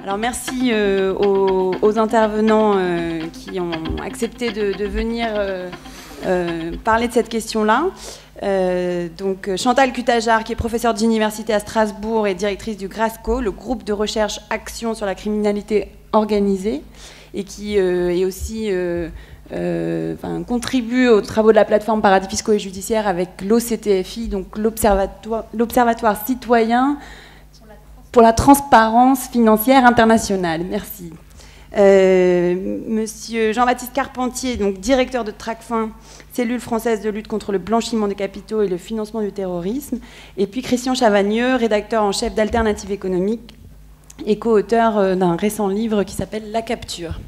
Alors merci aux intervenants qui ont accepté de venir parler de cette question-là. Donc Chantal Cutajar, qui est professeure d'université à Strasbourg et directrice du GRASCO, le groupe de recherche Action sur la criminalité organisée, et qui est aussi contribue aux travaux de la plateforme Paradis fiscaux et judiciaires avec l'OCTFI, donc l'Observatoire citoyen pour la transparence financière internationale. Merci. Monsieur Jean-Baptiste Carpentier, donc directeur de TRACFIN, cellule française de lutte contre le blanchiment des capitaux et le financement du terrorisme, et puis Christian Chavagneux, rédacteur en chef d'Alternative économique et co-auteur d'un récent livre qui s'appelle La Capture.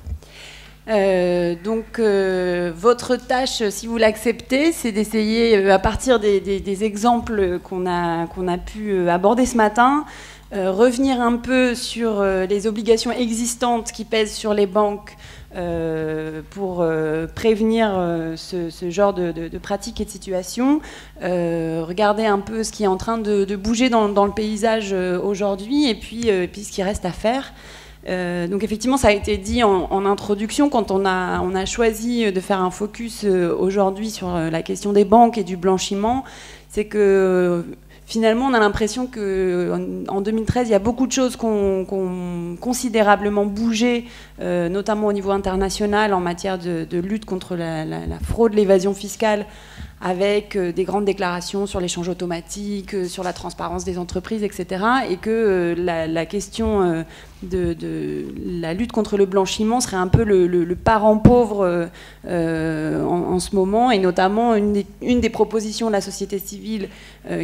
Votre tâche, si vous l'acceptez, c'est d'essayer, à partir des exemples qu'on a pu aborder ce matin, revenir un peu sur les obligations existantes qui pèsent sur les banques pour prévenir ce genre de pratiques et de situations, regarder un peu ce qui est en train de bouger dans le paysage aujourd'hui et puis ce qui reste à faire. Donc effectivement, ça a été dit en introduction, quand on a choisi de faire un focus aujourd'hui sur la question des banques et du blanchiment, c'est que finalement, on a l'impression qu'en 2013, il y a beaucoup de choses qui ont considérablement bougé, notamment au niveau international, en matière de lutte contre la fraude, l'évasion fiscale, avec des grandes déclarations sur l'échange automatique, sur la transparence des entreprises, etc. Et que la question de la lutte contre le blanchiment serait un peu le parent pauvre en ce moment, et notamment une des propositions de la société civile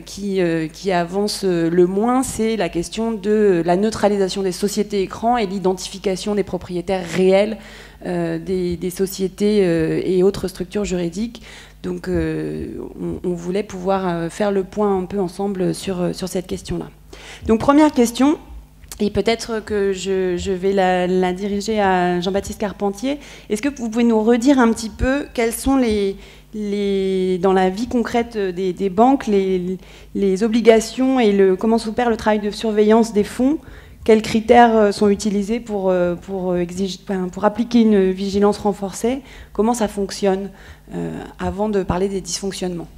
qui avance le moins, c'est la question de la neutralisation des sociétés écrans et l'identification des propriétaires réels des sociétés et autres structures juridiques. Donc on voulait pouvoir faire le point un peu ensemble sur cette question-là. Donc première question, et peut-être que je vais la diriger à Jean-Baptiste Carpentier. Est-ce que vous pouvez nous redire un petit peu quelles sont dans la vie concrète des banques, les obligations et comment s'opère le travail de surveillance des fonds? Quels critères sont utilisés pour appliquer une vigilance renforcée? Comment ça fonctionne avant de parler des dysfonctionnements?